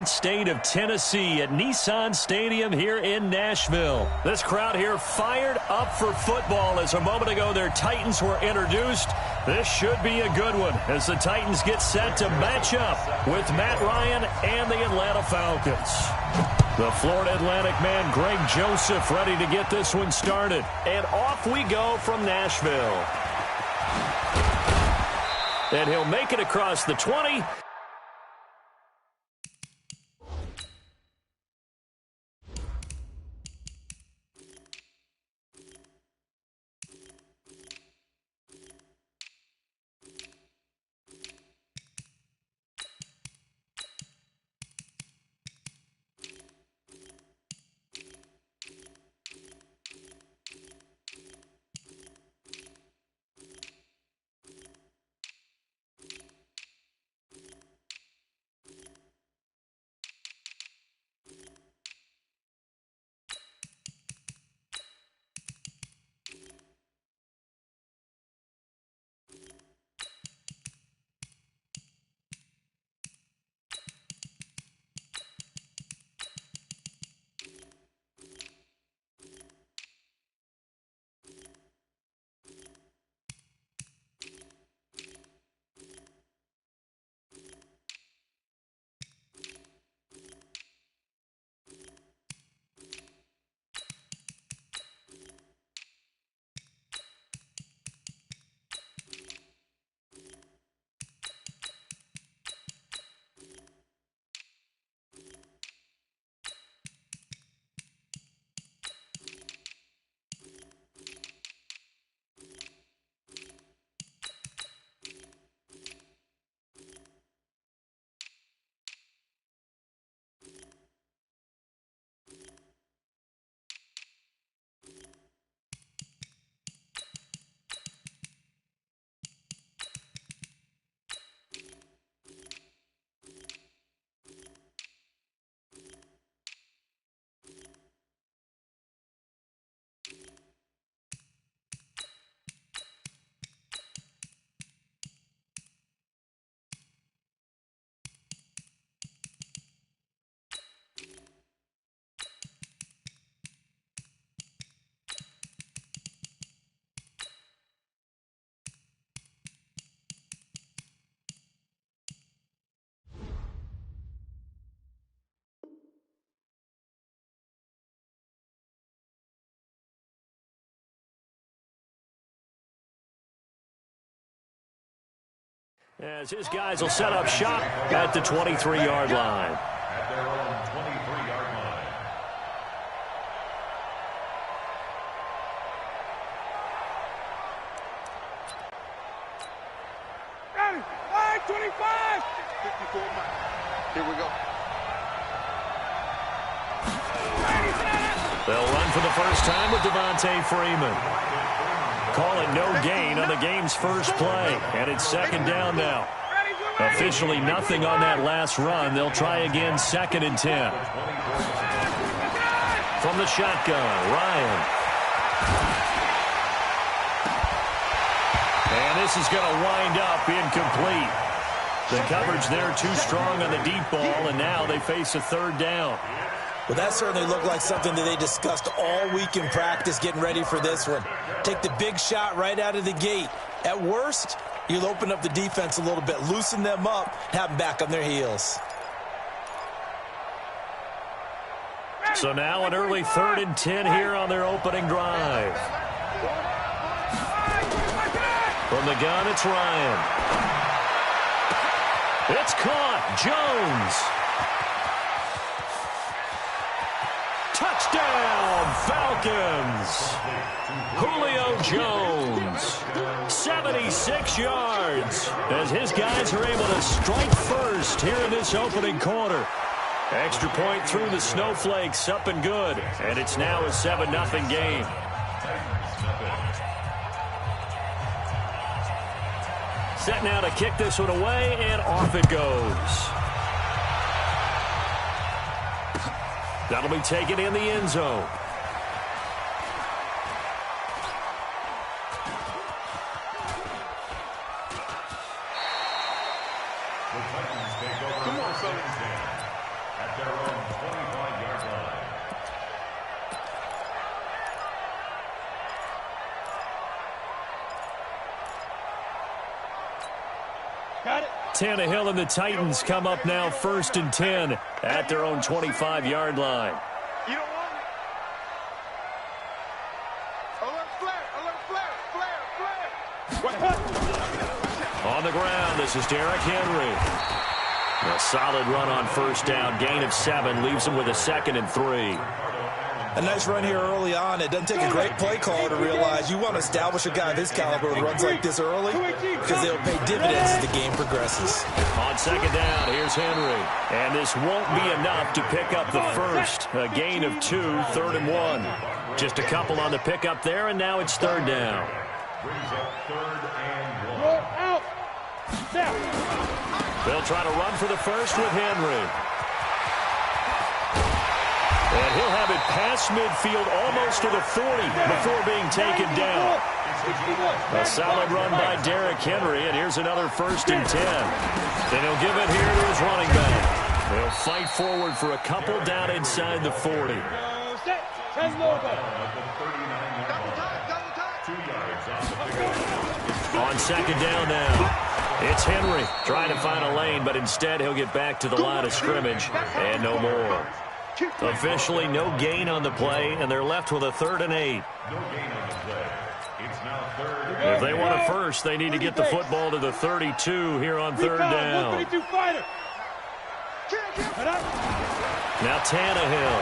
State of Tennessee at Nissan Stadium here in Nashville. This crowd here fired up for football as a moment ago their Titans were introduced. This should be a good one as the Titans get set to match up with Matt Ryan and the Atlanta Falcons. The Florida Atlantic man Greg Joseph ready to get this one started. And off we go from Nashville. And he'll make it across the 20. As his guys will set up shop at the 23-yard line. At their own 23-yard line. Ready? 25! 54 miles. Here we go. They'll run for the first time with Devontae Freeman. Calling no gain on the game's first play, and it's second down now. Officially nothing on that last run. They'll try again, 2nd and 10. From the shotgun, Ryan. And this is going to wind up incomplete. The coverage there too strong on the deep ball, and now they face a 3rd down. Well, that certainly looked like something that they discussed all week in practice getting ready for this one. Take the big shot right out of the gate. At worst, you'll open up the defense a little bit, loosen them up, have them back on their heels. So now an early 3rd and 10 here on their opening drive. From the gun, it's Ryan. It's caught. Jones. Touchdown, Falcons. Julio Jones, 76 yards, as his guys are able to strike first here in this opening quarter. Extra point through the snowflakes, up and good, and it's now a 7-0 game. Set now to kick this one away, and off it goes. That'll be taken in the end zone. The Titans take over. Come on, fellas. at their own 25-yard line. Got it. Tannehill and the Titans come up now 1st and 10 at their own 25-yard line. You don't want it. Alert flare. On the ground, this is Derrick Henry. A solid run on 1st down. Gain of 7 leaves him with a 2nd and 3. A nice run here early on. It doesn't take a great play caller to realize you want to establish a guy of his caliber who runs like this early because they'll pay dividends as the game progresses. On 2nd down, here's Henry. And this won't be enough to pick up the first. A gain of 2, 3rd and 1. Just a couple on the pickup there, and now it's 3rd down. Brings up 3rd and 1. Roll out. Step. They'll try to run for the first with Henry. And he'll have it past midfield almost to the 40 before being taken down. A solid run by Derrick Henry, and here's another 1st and 10. Then he'll give it here to his running back. They'll fight forward for a couple down inside the 40. Set. 10 logo. On 2nd down now. It's Henry trying to find a lane, but instead he'll get back to the line of scrimmage and no more. Officially no gain on the play, and they're left with a 3rd and 8. No gain on the play. It's now 3rd. If they want a first, they need to get the football to the 32 here on 3rd down. Now Tannehill.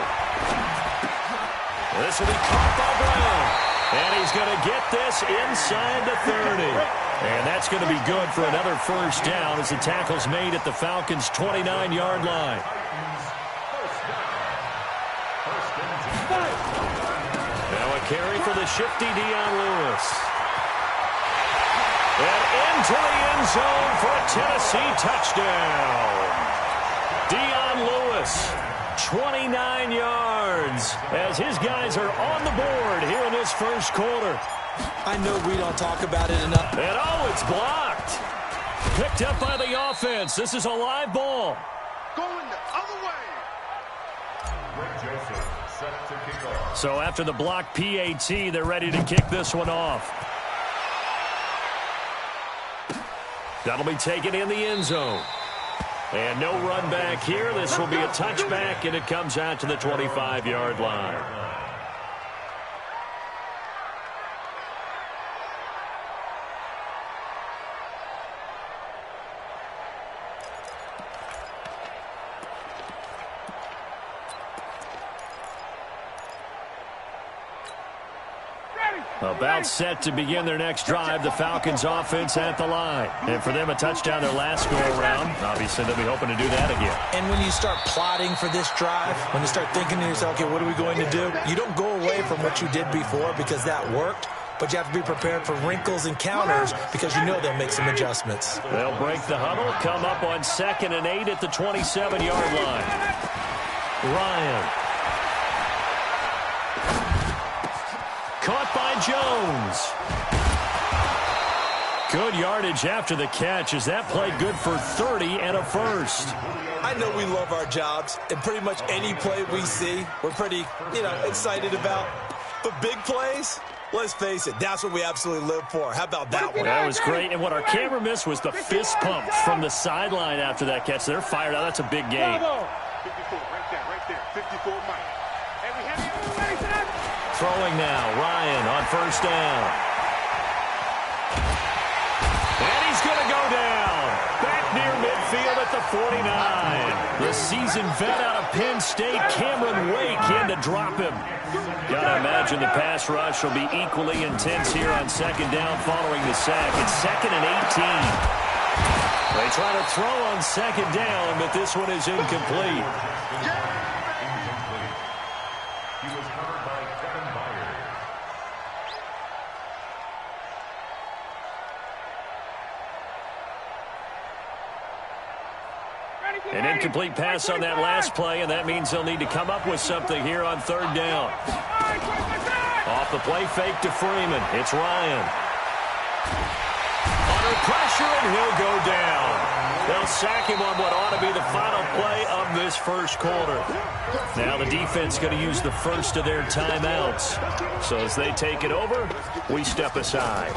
This will be caught by Brown. And he's going to get this inside the 30. And that's going to be good for another 1st down as the tackle's made at the Falcons' 29-yard line. Now a carry for the shifty Dion Lewis. And into the end zone for a Tennessee touchdown. Dion Lewis, 29 yards, as his guys are on the board here in this 1st quarter. I know we don't talk about it enough. And oh, it's blocked. Picked up by the offense. This is a live ball. Going the other way. Greg Joseph set to kick off. So after the block PAT, they're ready to kick this one off. That'll be taken in the end zone. And no run back here. This will be a touchback, and it comes out to the 25-yard line. About set to begin their next drive, the Falcons offense at the line. And for them, a touchdown their last go-around. Obviously, they'll be hoping to do that again. And when you start plotting for this drive, when you start thinking to yourself, okay, what are we going to do? You don't go away from what you did before because that worked, but you have to be prepared for wrinkles and counters because you know they'll make some adjustments. They'll break the huddle, come up on 2nd and 8 at the 27-yard line. Ryan. Caught by Jones. Good yardage after the catch. Is that play good for 30 and a first? I know we love our jobs, and pretty much any play we see, we're pretty, excited about. But big plays, let's face it, that's what we absolutely live for. How about that one? That was great, and what our camera missed was the fist pump from the sideline after that catch. They're fired out. That's a big game. 54, right there. 54 Mike. And we have you ready for that? Throwing now, Ryan on 1st down. And he's going to go down. Back near midfield at the 49. The seasoned vet out of Penn State, Cameron Wake, in to drop him. Gotta imagine the pass rush will be equally intense here on 2nd down following the sack. It's 2nd and 18. They try to throw on 2nd down, but this one is incomplete. He was covered by Kevin Byers. An incomplete pass on that last play, and that means they'll need to come up with something here on 3rd down. Off the play fake to Freeman. It's Ryan. Under pressure, and he'll go down. They'll sack him on what ought to be the final play of this first quarter. Now the defense going to use the first of their timeouts. So as they take it over, we step aside.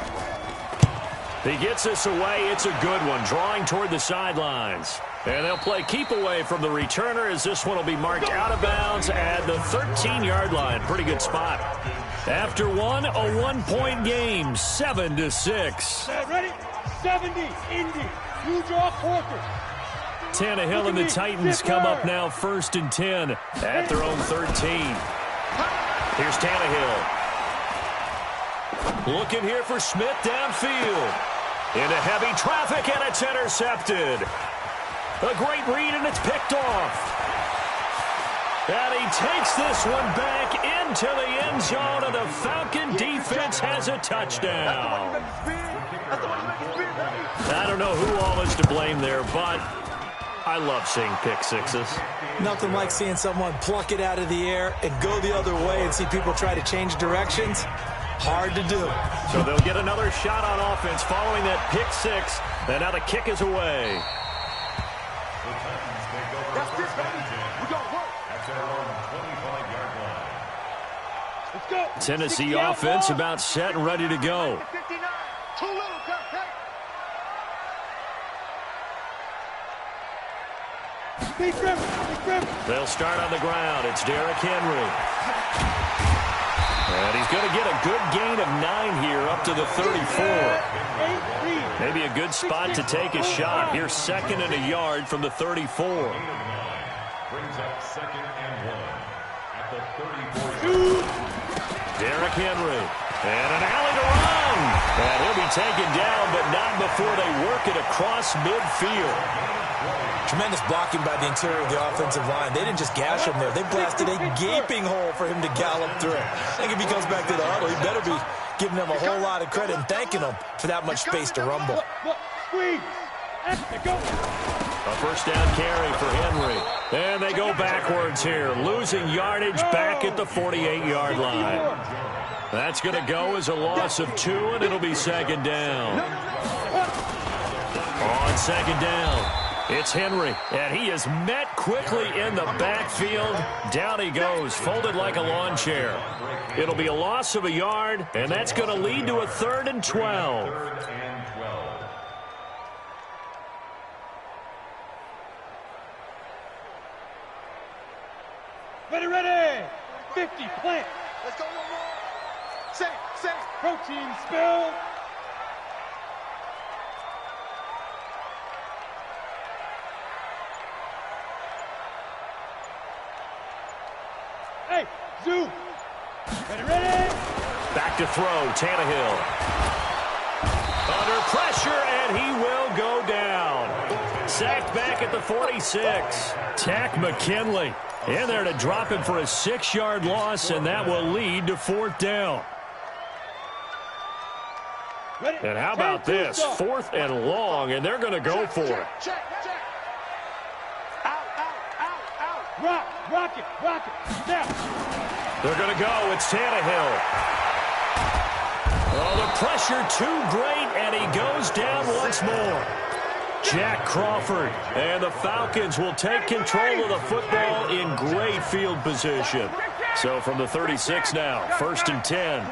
He gets this away. It's a good one, drawing toward the sidelines. And they'll play keep away from the returner as this one will be marked out of bounds at the 13-yard line. Pretty good spot. After one, a 1-point game, 7-6. Ready? 70, Indy. You draw quarter. Tannehill and the Titans come up now 1st and 10 at their own 13. Here's Tannehill. Looking here for Smith downfield. Into heavy traffic, and it's intercepted. A great read, and it's picked off. And he takes this one back into the end zone, and the Falcon defense has a touchdown. I don't know who all is to blame there, but I love seeing pick sixes. Nothing like seeing someone pluck it out of the air and go the other way and see people try to change directions. Hard to do. So they'll get another shot on offense following that pick six, and now the kick is away. That's this, baby. We got work. At their own 25-yard line. Let's go. Tennessee offense about set and ready to go. 59. Too little, cut. Big grip. They'll start on the ground. It's Derrick Henry. And he's going to get a good gain of 9 here up to the 34. Maybe a good spot to take a shot. Here's 2nd and a yard from the 34. Brings up 2nd and 1 at the 34. Derrick Henry. And an alley to run. And he'll be taken down, but not before they work it across midfield. Tremendous blocking by the interior of the offensive line. They didn't just gash him there. They blasted a gaping hole for him to gallop through. I think if he comes back to the huddle, he better be giving them a whole lot of credit and thanking them for that much space to rumble. Squeeze. Go. A first down carry for Henry. And they go backwards here, losing yardage back at the 48-yard line. That's going to go as a loss of 2, and it'll be 2nd down. On 2nd down, it's Henry, and he is met quickly in the backfield. Down he goes, folded like a lawn chair. It'll be a loss of a yard, and that's going to lead to a 3rd and 12. 3rd and 12. Ready. 50, plant. Let's go. Set. Protein spill. Hey, zoom. Ready. Back to throw, Tannehill. Under pressure, and he will go down. Sacked back at the 46. Tack McKinley in there to drop him for a 6-yard loss, and that will lead to 4th down. And how about this? 4th and long, and they're going to go for it. Check. Out. Rock it. Now. They're going to go. It's Tannehill. Oh, the pressure too great, and he goes down once more. Jack Crawford, and the Falcons will take control of the football in great field position. So from the 36 now, 1st and 10.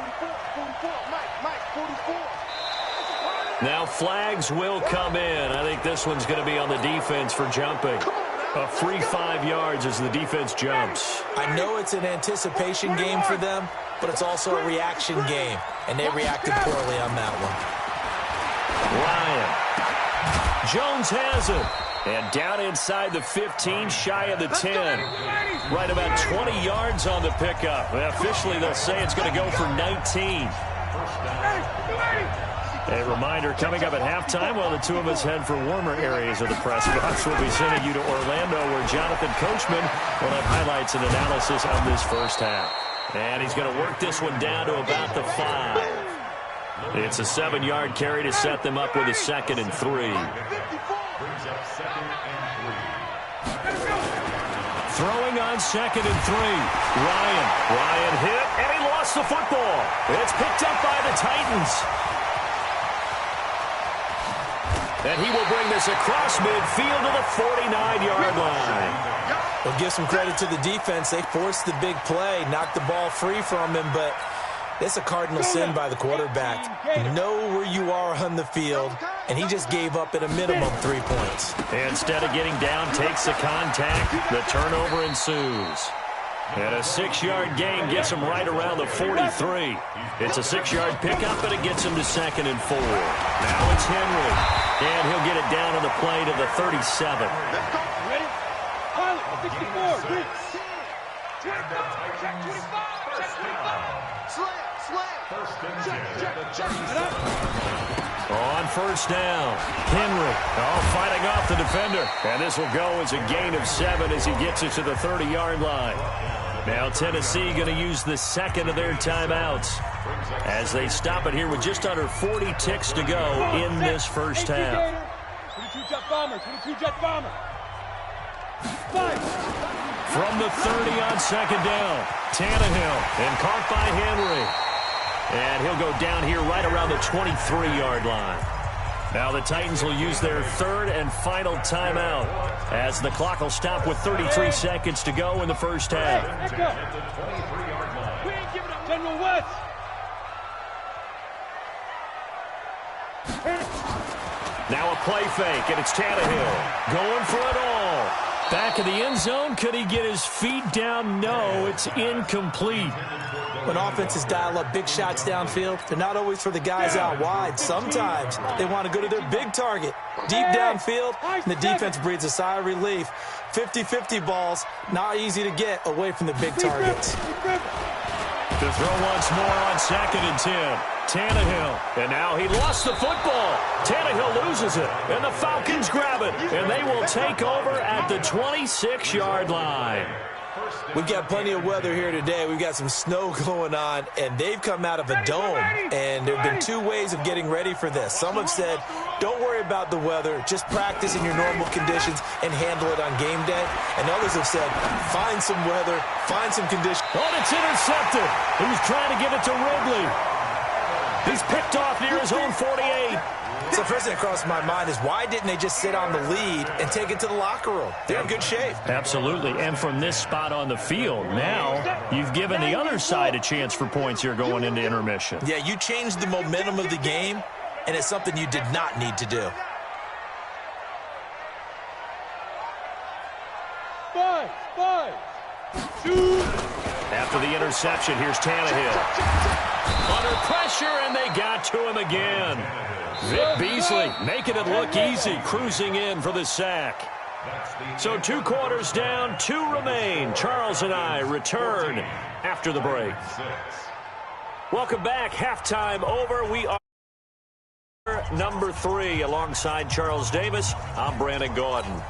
Now flags will come in. I think this one's going to be on the defense for jumping. A free 5 yards as the defense jumps. I know it's an anticipation game for them, but it's also a reaction game, and they reacted poorly on that Ryan. Jones has it. And down inside the 15, shy of the 10. Right about 20 yards on the pickup. Officially, they'll say it's going to go for 19. A reminder, coming up at halftime, while the two of us head for warmer areas of the press box, we'll be sending you to Orlando, where Jonathan Coachman will have highlights and analysis of this first half. And he's going to work this one down to about the 5. It's a 7-yard carry to set them up with a 2nd and 3. Throwing on 2nd and 3. Ryan hit, and he lost the football. It's picked up by the Titans. And he will bring this across midfield to the 49-yard line. Well, give some credit to the defense. They forced the big play, knocked the ball free from him, but it's a cardinal sin by the quarterback. Know where you are on the field, and he just gave up at a minimum 3 points. Instead of getting down, takes the contact. The turnover ensues. And a 6-yard gain gets him right around the 43. It's a 6-yard pickup, and it gets him to 2nd and 4. Now it's Henry. And he'll get it down on the play to the 37. Ready? Pilot, 64. Check 25. On first down, Henry fighting off the defender. And this will go as a gain of 7 as he gets it to the 30-yard line. Now Tennessee going to use the second of their timeouts as they stop it here with just under 40 ticks to go in this first half. 22 jet bomber, 22 jet bomber. From the 30 on second down, Tannehill and caught by Henry. And he'll go down here right around the 23-yard line. Now the Titans will use their third and final timeout as the clock will stop with 33 seconds to go in the first half. We ain't giving up. General West. Now a play fake, and it's Tannehill going for it all. Back in the end zone, could he get his feet down? No, it's incomplete. When offenses dial up big shots downfield, they're not always for the guys out wide. Sometimes they want to go to their big target. Deep downfield, and the defense breathes a sigh of relief. 50-50 balls, not easy to get away from the big targets. To throw once more on 2nd and 10. Tannehill, and now he lost the football. Tannehill loses it, and the Falcons grab it, and they will take over at the 26-yard line. We've got plenty of weather here today. We've got some snow going on, and they've come out of a dome. And there have been 2 ways of getting ready for this. Some have said, don't worry about the weather. Just practice in your normal conditions and handle it on game day. And others have said, find some weather, find some conditions. Oh, it's intercepted. He was trying to get it to Ridley. He's picked off near his own 48. So first thing that crossed my mind is why didn't they just sit on the lead and take it to the locker room? They're in good shape. Absolutely, and from this spot on the field, now you've given the other side a chance for points here going into intermission. Yeah, you changed the momentum of the game, and it's something you did not need to do. 5, 2. After the interception, here's Tannehill. Under pressure, and they got to him again. Vic Beasley making it look easy, cruising in for the sack. So 2 quarters down, 2 remain. Charles and I return after the break. Welcome back. Halftime over. We are number 3 alongside Charles Davis. I'm Brandon Gaudin.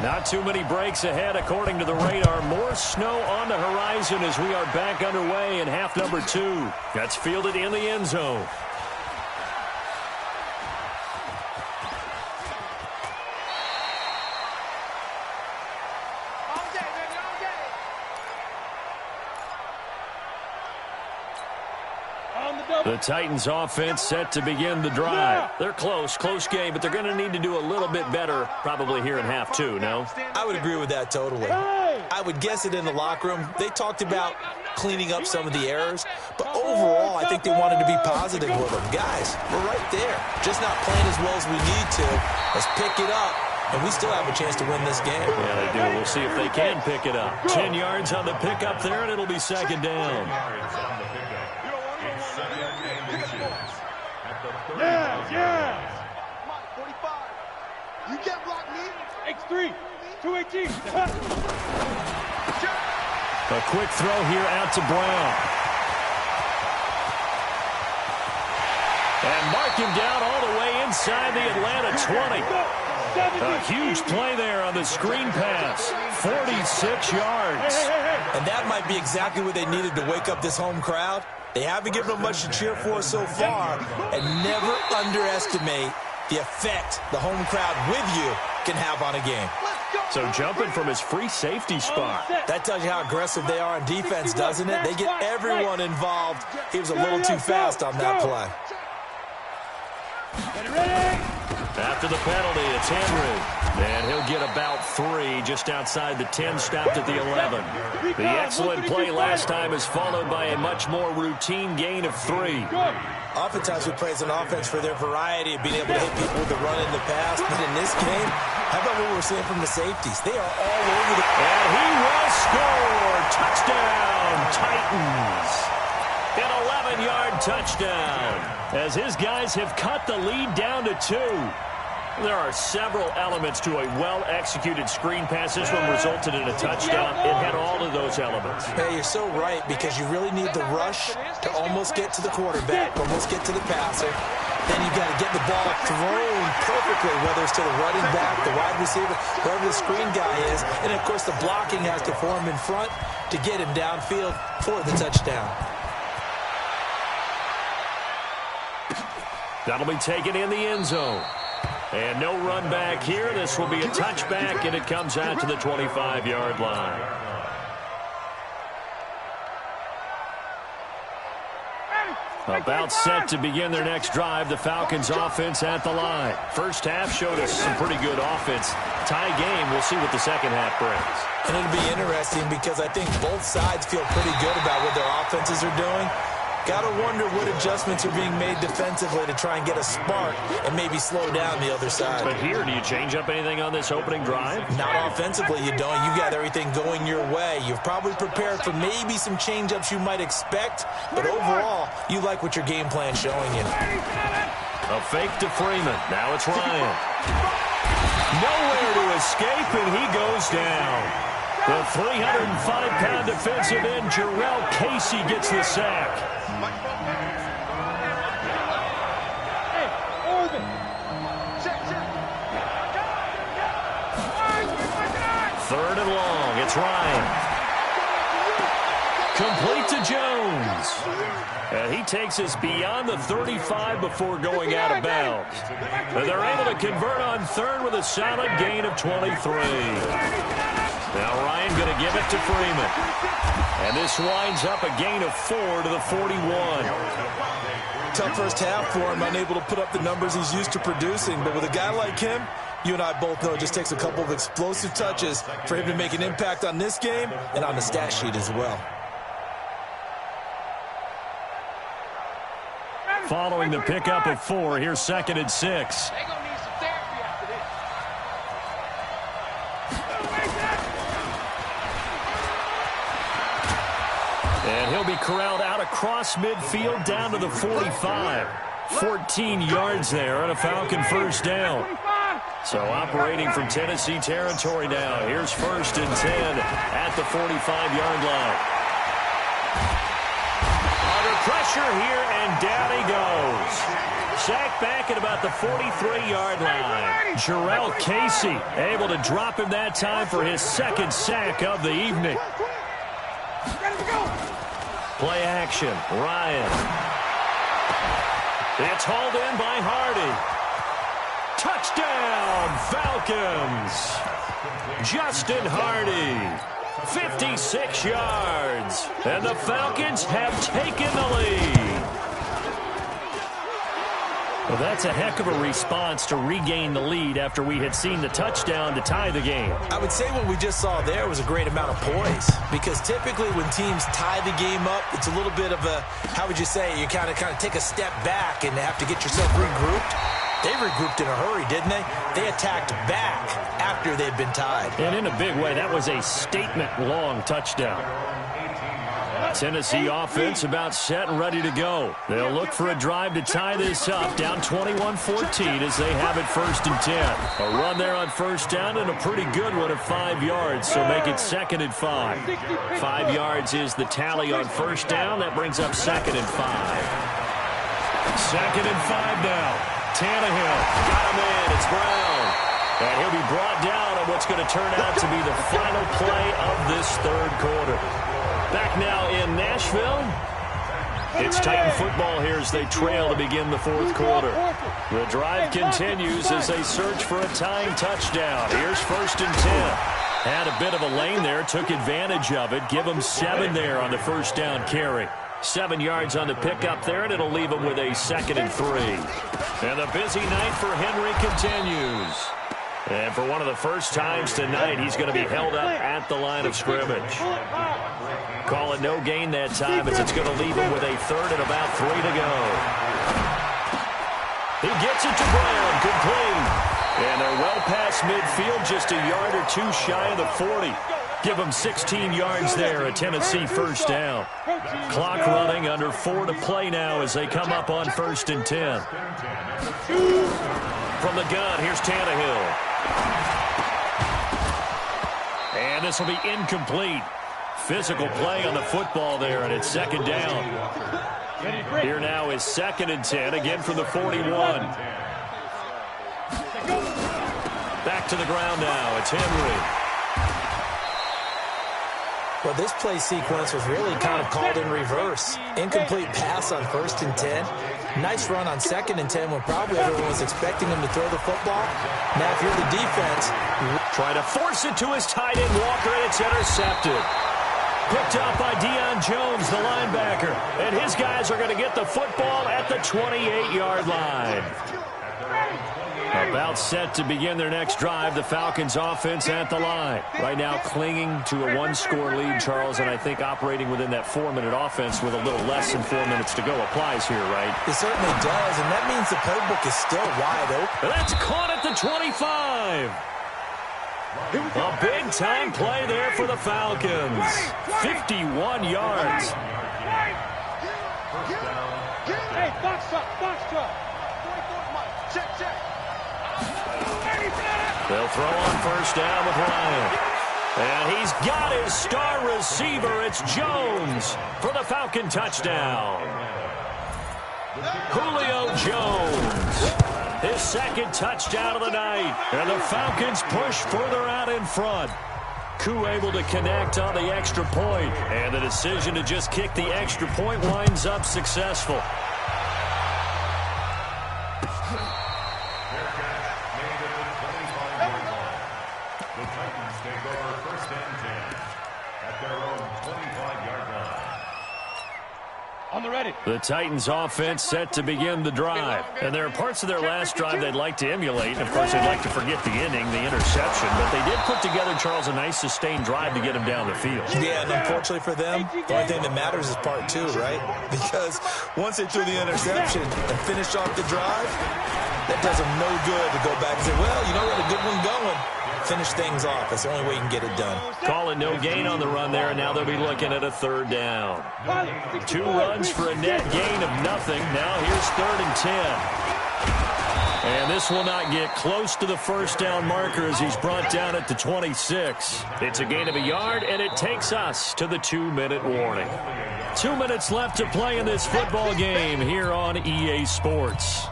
Not too many breaks ahead according to the radar. More snow on the horizon as we are back underway in half number 2. That's fielded in the end zone. The Titans offense set to begin the drive. They're close game, but they're going to need to do a little bit better probably here in half 2, no? I would agree with that totally. I would guess it in the locker room. They talked about cleaning up some of the errors, but overall I think they wanted to be positive with them. Guys, we're right there. Just not playing as well as we need to. Let's pick it up, and we still have a chance to win this game. Yeah, they do. We'll see if they can pick it up. 10 yards on the pickup there, and it'll be 2nd down. Yeah. Come on, 45. You can't block me. X3, 218. A quick throw here out to Brown. And mark him down all the way inside the Atlanta 20. A huge play there on the screen pass. 46 yards. And that might be exactly what they needed to wake up this home crowd. They haven't given them much to cheer for so far, and never underestimate the effect the home crowd with you can have on a game. So jumping from his free safety spot. That tells you how aggressive they are on defense, doesn't it? They get everyone involved. He was a little too fast on that play. After the penalty, it's Henry. And he'll get about 3 just outside the 10, stopped at the 11. The excellent play last time is followed by a much more routine gain of 3. Oftentimes we praise an offense for their variety of being able to hit people with the run in the pass. But in this game, how about what we're seeing from the safeties? They are all over the... And he will score! Touchdown, Titans! An 11-yard touchdown as his guys have cut the lead down to 2. There are several elements to a well-executed screen pass. This one resulted in a touchdown. It had all of those elements. Hey, you're so right, because you really need the rush to almost get to the quarterback, almost get to the passer. Then you got to get the ball thrown perfectly, whether it's to the running back, the wide receiver, whoever the screen guy is. And, of course, the blocking has to form in front to get him downfield for the touchdown. That'll be taken in the end zone. And no run back here. This will be a touchback, and it comes out to the 25-yard line. About set to begin their next drive, the Falcons offense at the line. First half showed us some pretty good offense. Tie game, we'll see what the second half brings. And it'll be interesting because I think both sides feel pretty good about what their offenses are doing. Got to wonder what adjustments are being made defensively to try and get a spark and maybe slow down the other side. But here, do you change up anything on this opening drive? Not offensively, you don't. You got everything going your way. You've probably prepared for maybe some change-ups you might expect, but overall, you like what your game plan's showing you. A fake to Freeman. Now it's Ryan. Nowhere to escape, and he goes down. The 305-pound defensive end, Jarrell Casey, gets the sack. Third and long. It's Ryan. Complete to Jones. And he takes us beyond the 35 before going out of bounds. And they're able to convert on third with a solid gain of 23. Now Ryan going to give it to Freeman. And this winds up a gain of 4 to the 41. Tough first half for him, unable to put up the numbers he's used to producing. But with a guy like him, you and I both know it just takes a couple of explosive touches for him to make an impact on this game and on the stat sheet as well. Following the pickup of 4, here's 2nd and 6. And he'll be corralled out across midfield down to the 45. 14 yards there and a Falcon first down. So operating from Tennessee territory now. Here's 1st and 10 at the 45-yard line. Under pressure here, and down he goes. Sacked back at about the 43-yard line. Jarrell Casey able to drop him that time for his 2nd sack of the evening. Play action. Ryan. It's hauled in by Hardy. Touchdown, Falcons. Justin Hardy. 56 yards. And the Falcons have taken the lead. Well, that's a heck of a response to regain the lead after we had seen the touchdown to tie the game. I would say what we just saw there was a great amount of poise, because typically when teams tie the game up, it's a little bit of a, how would you say, you kind of take a step back and have to get yourself regrouped. They regrouped in a hurry, didn't they? They attacked back after they'd been tied. And in a big way, that was a statement-long touchdown. Tennessee offense about set and ready to go. They'll look for a drive to tie this up, down 21-14 as they have it 1st and 10. A run there on 1st down and a pretty good one of 5 yards, so make it 2nd and 5. 5 yards is the tally on 1st down. That brings up 2nd and 5. 2nd and 5 now. Tannehill got him in. It's Brown. And he'll be brought down on what's going to turn out to be the final play of this 3rd quarter. Back now in Nashville, It's Titan football here as they trail to begin the fourth quarter. The drive continues as they search for a tying touchdown. Here's 1st and 10. Had a bit of a lane there, took advantage of it. Give them 7 there on the first down carry. 7 yards on the pickup there, and it'll leave them with a 2nd and 3. And the busy night for Henry continues. And for one of the first times tonight, he's going to be held up at the line of scrimmage. Call it no gain that time as it's going to leave him with a 3rd and about 3 to go. He gets it to Brown, complete. And they're well past midfield, just a yard or 2 shy of the 40. Give them 16 yards there, a Tennessee first down. Clock running, under 4 to play now as they come up on 1st and 10. From the gun, here's Tannehill. And this will be incomplete. Physical play on the football there, and it's 2nd down. Here now is 2nd and 10, again from the 41. Back to the ground now. It's Henry. Well, this play sequence was really kind of called in reverse. Incomplete pass on 1st and 10. Nice run on 2nd and 10 when probably everyone was expecting him to throw the football. Now, if you're the defense, try to force it to his tight end, Walker, and it's intercepted. Picked up by Deion Jones, the linebacker. And his guys are going to get the football at the 28-yard line. About set to begin their next drive, the Falcons offense at the line. Right now clinging to a 1-score lead, Charles, and I think operating within that 4-minute offense with a little less than 4 minutes to go applies here, right? It certainly does, and that means the playbook is still wide open. That's caught at the 25. A big-time play there for the Falcons. 51 yards. Hey, box truck. Check. They'll throw on 1st down with Ryan. And he's got his star receiver. It's Jones for the Falcon touchdown. Julio Jones. His 2nd touchdown of the night. And the Falcons push further out in front. Koo able to connect on the extra point. And the decision to just kick the extra point winds up successful. The Titans offense set to begin the drive. And there are parts of their last drive they'd like to emulate. And, of course, they'd like to forget the ending, the interception. But they did put together, Charles, a nice sustained drive to get him down the field. Yeah, and unfortunately for them, the only thing that matters is part 2, right? Because once they threw the interception and finished off the drive, that does them no good to go back and say, well, you know, we had a good one going. Finish things off. That's the only way you can get it done. Call it no gain on the run there, and now they'll be looking at a 3rd down. 2 runs for a net gain of nothing. Now here's 3rd and 10. And this will not get close to the 1st down marker as he's brought down at the 26. It's a gain of a yard, and it takes us to the 2-minute warning. 2 minutes left to play in this football game here on EA Sports.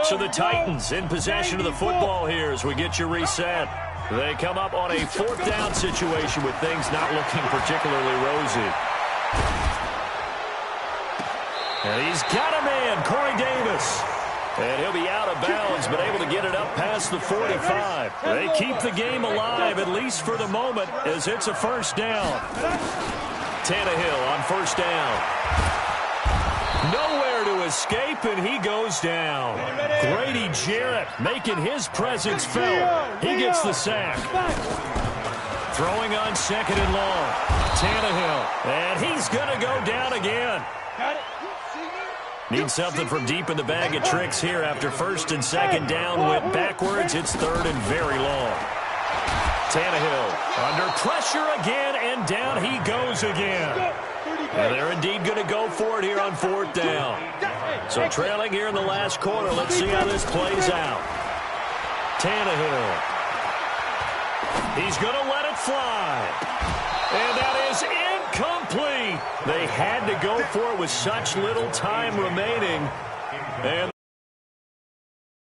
So the Titans in possession of the football here as we get you reset. They come up on a 4th down situation with things not looking particularly rosy. And he's got a man, Corey Davis. And he'll be out of bounds, but able to get it up past the 45. They keep the game alive, at least for the moment, as it's a 1st down. Tannehill on 1st down. Nowhere to escape, and he goes down. Grady Jarrett making his presence felt. He gets the sack. Throwing on 2nd and long. Tannehill, and he's going to go down again. Need something from deep in the bag of tricks here after 1st and 2nd down. Went backwards. It's 3rd and very long. Tannehill under pressure again, and down he goes again. And they're indeed going to go for it here on 4th down. So trailing here in the last quarter. Let's see how this plays out. Tannehill. He's going to let it fly. And that is incomplete. They had to go for it with such little time remaining. And